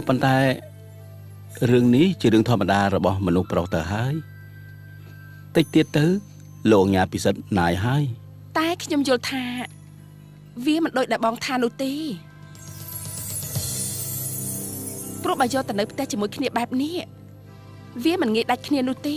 ប៉ុន្តែរឿងនេះជារឿងធម្មតារបស់មនុស្សប្រុសទៅហើយតិចទៀតទៅលោកញ៉ាពិសិដ្ឋណាយហើយតែខ្ញុំយល់ថាវាមិនដូចដែលបងថានោះទេព្រោះបើយកទៅនៅផ្ទះជាមួយគ្នាបែបនេះវាមិនងាយដាច់គ្នានោះទេ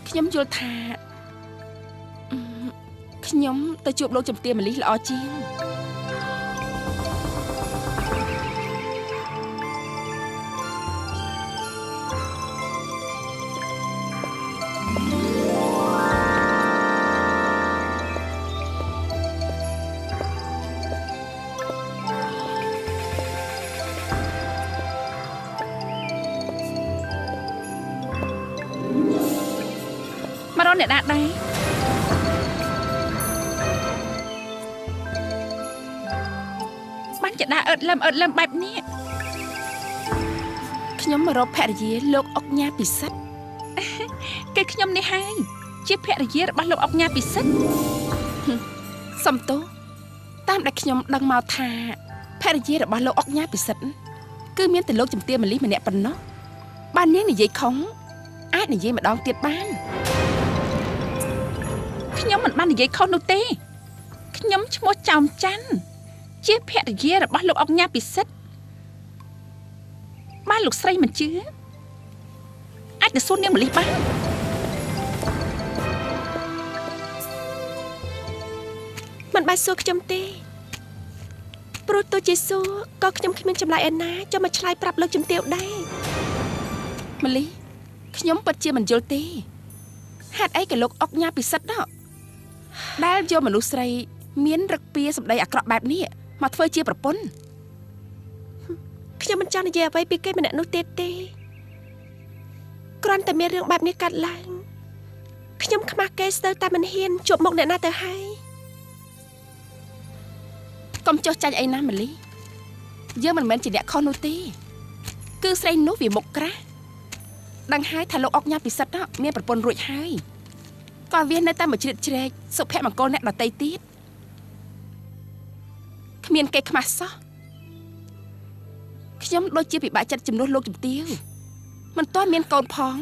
ខ្ញុំយល់ថាខ្ញុំទៅជួបលោកជំទាវម៉ាលីល្អជាងអ្នកដាក់ដែរបានចដាអឺតលឹមបែបនេះខ្ញុំមករកភរិយាលោកអុកញ៉ាពិសិដ្ឋគេខ្ញុំនេះហើយជាភរិយារបស់លោកអុកញ៉ាពិសិដ្ឋសំទោសតាមដែលខ្ញុំដឹងមកថាភរិយារបស់លោកអុកញ៉ាពិសិដ្ឋគឺមានតែលោកជំទាវម៉ាលីម្នាក់ប៉ុណ្ណោះបាននាងនិយាយខុសអាចនិយាយម្ដងទៀតបានខ្ញុំមិនបាននិយាយខុសនោះទេខ្ញុំឈ្មោះចោមច័ន្ទជាភរិយារបស់លោកអុកញ៉ាពិសិដ្ឋបានលោកស្រីមិនជឿអាចទៅសួរនាងម៉ាលីបានមិនបាច់សួរខ្ញុំទេព្រោះទោះជាសួរក៏ខ្ញុំគ្មានចម្លើយឯណាចាំមកឆ្លើយប្រាប់លោកជំទាវដែរម៉ាលីខ្ញុំពិតជាមិនយល់ទេហេតុអីក៏លោកអុកញ៉ាពិសិដ្ឋđóដែលយកមនុស្សស្រីមានរឹកពីសម្ដីអាក្រក់បែបនេះមកធ្វើជាប្រពន្ធខ្ញុំមិនចង់និយាយអ្វីពីគេម្នាក់នោះទេគ្រាន់តែមានរឿងបែបនេះកាត់ឡើងខ្ញុំខ្មាស់គេស្ទើរតែមិនហ៊ានជួបមុខអ្នកណាទៅហើយកុំចុះចាញ់អីណាម៉ាលីយើងមិនមែនជាអ្នកខុសនោះទេគឺស្រីនោះវាមុខក្រាស់ដឹងហើយថាលោកអុកញ៉ាពិសិដ្ឋមានប្រពន្ធរួចហើយក៏វានៅតែមកជ្រៀតជ្រែកសុភមង្គលអ្នកដទៃទៀតគ្មានគេខ្មាស់សោះខ្ញុំដូចជាពិបាកចិត្តជំនួសលោកជំទាវមិនទាន់មានកូនផង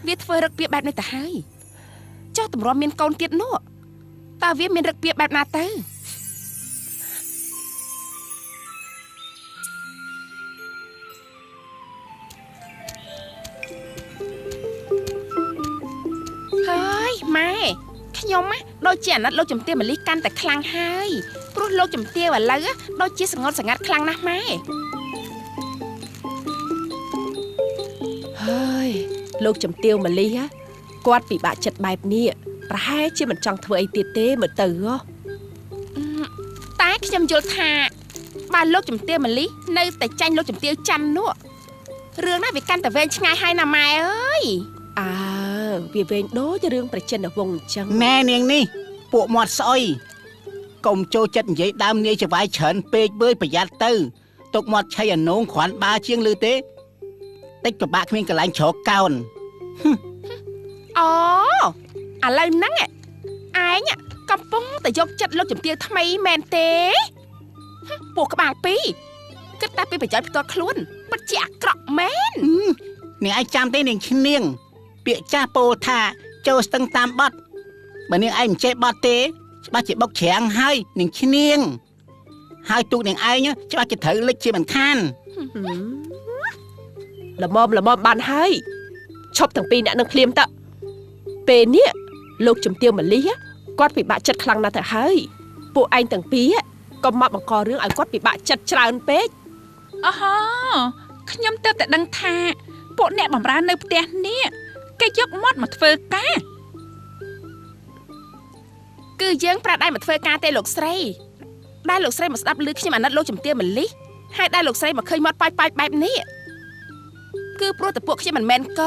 វាធ្វើរឹកពីបែបនេះទៅហើយចុះតម្រាំមានកូនទៀតនោះតើវាមានរឹកពីបែបណាទៅហើយម៉ែខ្ញុំដូចជាអាណិតលោកជំទាវម៉ាលីកាន់តែខ្លាំងហើយព្រោះលោកជំទាវឥឡូវដូចជាស្ងត់ស្ងាត់ខ្លាំងណាស់ម៉ែហើយលោកជំទាវម៉ាលីគាត់ពិបាកចិត្តបែបនេះប្រហែលជាមិនចង់ធ្វើអីទៀតទេមើលទៅតែខ្ញុំយល់ថាបើលោកជំទាវម៉ាលីនៅតែចាញ់លោកជំទាវច័ន្ទនោះរឿងណាវាកាន់តែវែងឆ្ងាយហើយណាម៉ែអើយវាវែងដូចរឿងប្រជិនវង្សអញ្ចឹងណែនាងនេះពួកមាត់ស្អុយកុំចូលចិត្តនិយាយដើមនាយចវាយច្រើនពេកវើយប្រយ័ត្នទៅទុកមាត់ឆៃអានងគ្រាន់បាជាងលឺទេតិចពិបាកគ្មានកន្លែងជ្រកកោនអូឥឡូវហ្នឹងឯងកំពុងតែយកចិត្តលោកជំទាវថ្មីមែនទេពួកក្បាលពីរគិតតែពីប្រយោជន៍ផ្ទាល់ខ្លួនពិតជាអាក្រក់មែននាងឯងចាំទេនាងឈ្នៀងពាក្យចាស់ពោលថាចូលស្ទឹងតាមបត់បើនាងឯងមិនចេះបត់ទេច្បាស់ជាបុកច្រាំងហើយនាងឈ្នៀងហើយទូកនាងឯងច្បាស់ជាត្រូវលិចជាមិនខានល្មមបានហើយឈប់ទាំងពីរអ្នកនឹងភ្លាមតើពេលនេះលោកជំទាវម៉ាលីគាត់ពិបាកចិត្តខ្លាំងណាស់ទៅហើយពួកឯងទាំងពីរកុំមកបង្ករឿងឲ្យគាត់ពិបាកចិត្តច្រើនពេកអូហូខ្ញុំទើបតែដឹងថាពួកអ្នកបម្រើនៅផ្ទះនេះគេយកមាត់មកធ្វើការគឺយើងប្រាដៃមកធ្វើការទេលោកស្រីដែលលោកស្រីមកស្ដាប់ឮខ្ញុំអាណិតលោកជំទាវម៉ាលីហើយដែលលោកស្រីមកឃើញមាត់ប៉ាច់បែបនេះគឺព្រោះតែពួកខ្ញុំមិនមែនក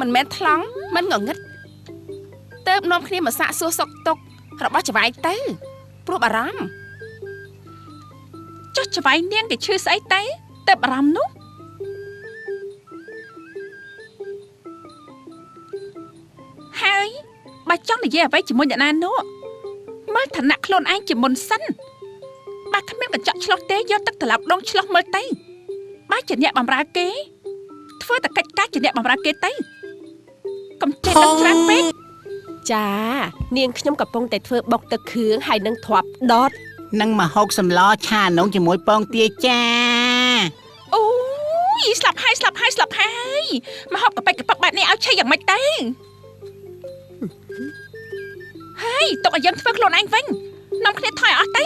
មិនមែនថ្លង់មិនងងឹតទៅនាំគ្នាមកសាកសួរសុខទុក្ខរបស់ច្បាយទៅព្រោះបារម្ភចុះច្បាយនាងគេឈឺស្អីទៅបារម្ភនោះហើយបើចង់និយាយអ្វីជាមួយអ្នកណានោះមើលឋានៈខ្លួនឯងជាមុនសិនបើគ្មានកញ្ចក់ឆ្លោះទេយកទឹកត្រឡប់ដងឆ្លោះមើលទៅ បាច់ជាអ្នកបម្រើគេធ្វើតែកិច្ចការជាអ្នកបម្រើគេទៅកុំចេះដឹងច្រើនពេក ចានាងខ្ញុំកំពុងតែធ្វើបុកទឹកគ្រឿងហើយនឹងធ្វាប់ដុត នឹងមកហូបសម្លឆានងជាមួយពងទាចា អូយស្លាប់ហើយមកហូបកប៉ិចកប៉ុកបែបនេះឲ្យឆេះយ៉ាងម៉េចទៅហើយទុកឲ្យយើងធ្វើខ្លួនឯងវិញនាំគ្នាថយអស់ទៅ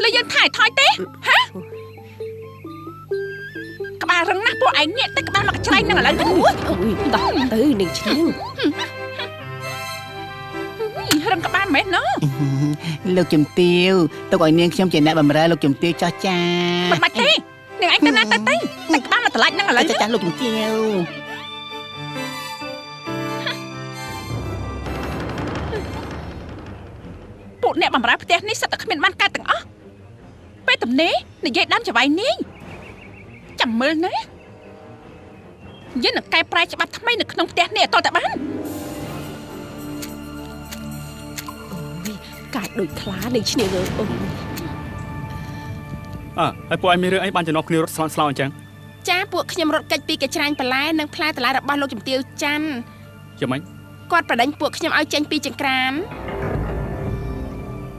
លើយើងថយទេហ៎ក្បាលរឹងណាស់ពួកឯងនេះទៅក្បាលមកច្រៃនឹងឥឡូវនេះ អូយដោះទៅនាងឈ្នាង រឹងក្បាលមែនណ៎ លោកជំទាវទុកឲ្យនាងខ្ញុំជាអ្នកបម្រើលោកជំទាវចាស់ចា មិនបាច់ទេនាងឯងទៅណាទៅតែក្បាលមកតម្លាច់នឹងឥឡូវ ចាស់លោកជំទាវ ពួកអ្នកបម្រើផ្ទះនេះសិតតែគ្មានបានកើតទាំងអស់ពេលទំនេរនិយាយដើមចវាយនាងចាំមើលណាយើងនឹងកែប្រែច្បាប់ថ្មីនៅក្នុងផ្ទះនេះឲ្យតតែបាន កាចដូចខ្លានាងឈ្នាងអូយ ហើយពួកឯងមានរឿងអីបានចំណោះគ្នារត់ស្លន់ស្លោអញ្ចឹង ចាពួកខ្ញុំរត់កិច្ចពីកញ្ច្រាញបន្លែនិងផ្លែបន្លែរបស់លោកជំទាវច័ន្ទ យ៉ាងម៉េច គាត់ប្រដេញពួកខ្ញុំឲ្យចេញពីចង្ក្រាន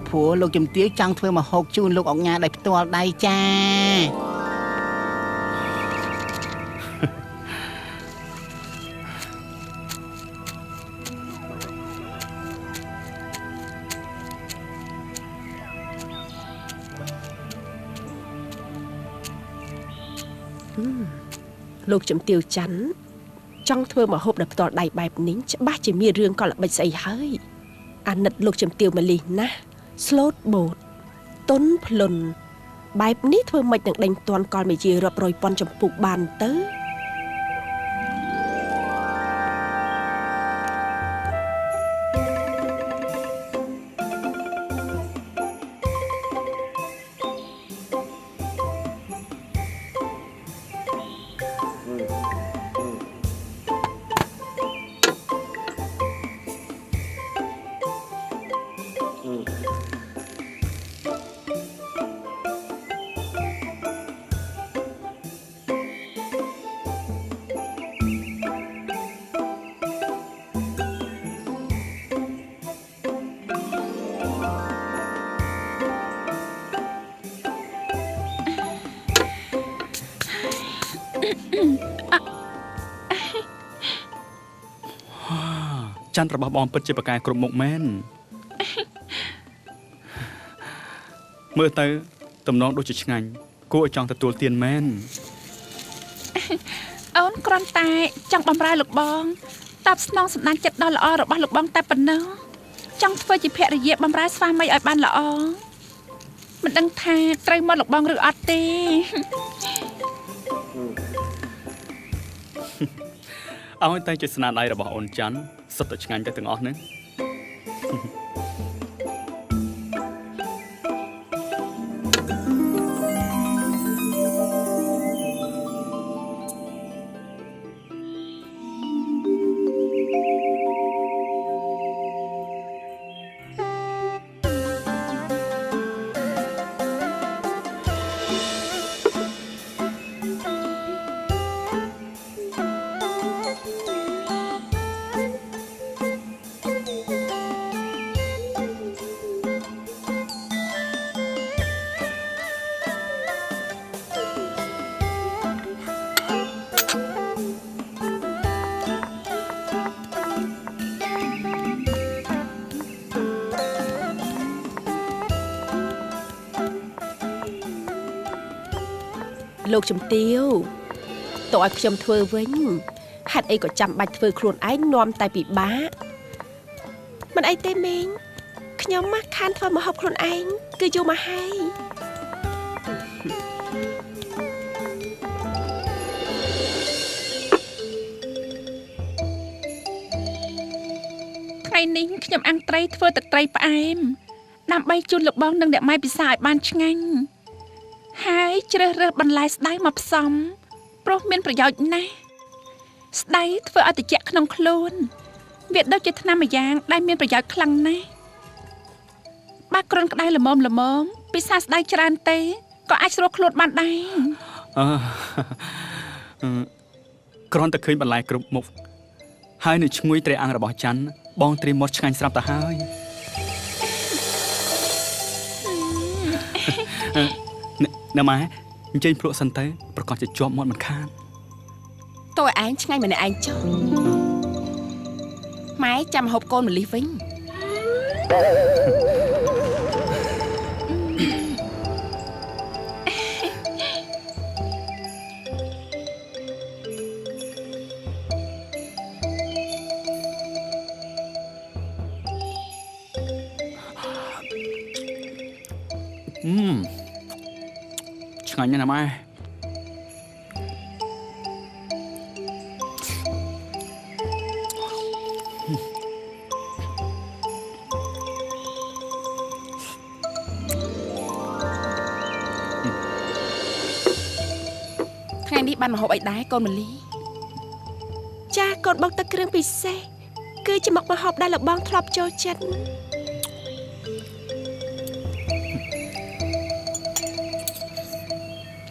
ព្រោះលោកជំទាវចង់ធ្វើមកហូបជូនលោកអង្ញាដោយផ្ទាល់ដៃចា លោកជំទាវច័ន្ទចង់ធ្វើមកហូបដោយផ្ទាល់ដៃបែបនេះច្បាស់ជាមានរឿងកលល្បិចស្អីហើយអាណិតលោកជំទាវម៉ាលីណាស់ស្លូតបូតតុនភ្លុនបែបនេះធ្វើម៉េចនឹងដេញទាន់កលមេជារាប់រយពាន់ចម្ពុះបានទៅ ច័ន្ទរបស់បងពិតជាប្រកែគ្រប់មុខមែនមើលទៅតំណងដូចជាឆ្ងាញ់គួរឲ្យចង់ទទួលទានមែន អូនគ្រាន់តែចង់បម្រើលោកបងតបស្នងសម្ដានចិត្តដ៏ល្អរបស់លោកបងតែប៉ុណ្ណោះចង់ធ្វើជាភរិយាបម្រើស្វាមីឲ្យបានល្អមិនដឹងថាត្រូវមកលោកបងឬអត់ទេ ឲ្យតែជាស្នាដៃរបស់អូនច័ន្ទសុទ្ធតែឆ្ងាញ់ទៅទាំងអស់ហ្នឹង លោកជំទាវតើឲ្យខ្ញុំធ្វើវិញហេតុអីក៏ចាំបាច់ធ្វើខ្លួនឯងនាំតែពិបាក មិនអីទេមេងខ្ញុំមកខានធ្វើមកហូបខ្លួនឯងគឺយកមកហើយថ្ងៃនេះខ្ញុំអាំងត្រីធ្វើទឹកត្រីផ្អែមដើម្បីជូនលោកបងនិងអ្នកម៉ែពិសាឲ្យបានឆ្ងាញ់ហើយជ្រើសរើសបន្លែស្ដៅមកផ្សំព្រោះមានប្រយោជន៍ណាស់ស្ដៅធ្វើឲ្យត្រជាក់ក្នុងខ្លួនវាដូចជាថ្នាំម្យ៉ាងដែលមានប្រយោជន៍ខ្លាំងណាស់ បើគ្រាន់ក្តៅល្មមពិសាស្ដាយច្រើនទេក៏អាចស្រួលខ្លួនបានដែរ គ្រាន់តែឃើញបន្លែគ្រប់មុខហើយនឹងឈ្ងុយត្រីអាំងរបស់ច័ន្ទបងត្រៀមមកឆ្ងាញ់ស្រាប់ទៅហើយណាម៉ែអញ្ចឹងភ្លក់សិនទៅប្រកាសជាជាប់មាត់មិនខាន តើឯងឆ្ងាញ់ម្នាក់ឯងចុះម៉ែចាំហូបកូនម្លិះវិញ ឆ្ងាញ់ណាស់ណាម៉ែ ថ្ងៃនេះបានមកហូបអីដែរកូនមលី ចាកូនបុកទឹកគ្រឿងពិសេសគឺជាមុខម្ហូបដែលលោកបងធ្លាប់ចូលចិត្ត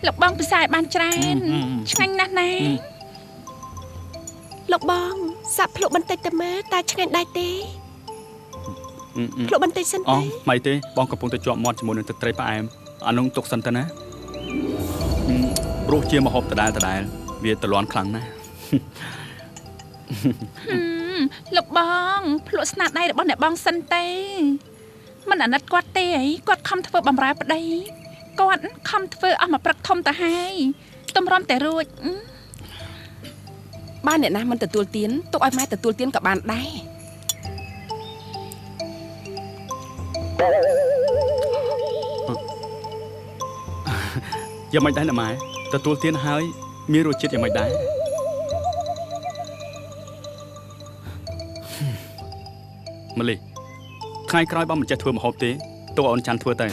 លោកបងពិសាឲ្យបានច្រើនឆ្ងាញ់ណាស់ណា លោកបងសាប់ភ្លុកបន្តិចទៅមើលតើឆ្ងាញ់ដែរទេភ្លុកបន្តិចសិន អូ ទេ មិនទេបងកំពុងតែជាប់មាត់ជាមួយនឹងទឹកត្រីផ្អែមអានោះទុកសិនទៅណាព្រោះជាម្ហូបដដែលវាតលន់ខ្លាំងណាស់ លោកបងភ្លក់ស្នាដៃរបស់អ្នកបងសិនទេមិនអាណិតគាត់ទេអីគាត់ខំធ្វើបំរើប្តីគាត់ខំធ្វើអស់មកព្រឹកធំទៅហើយទំរំតែរួចបានអ្នកណាមិនទទួលទានទុកឲ្យម៉ែទទួលទានក៏បានដែរ យ៉ាងម៉េចដែរណាម៉ែទទួលទានហើយមានរសជាតិយ៉ាងម៉េចដែរម៉ាលីថ្ងៃក្រោយបងមិនចេះធ្វើម្ហូបទេទុកឲ្យអូនច័ន្ទធ្វើទៅ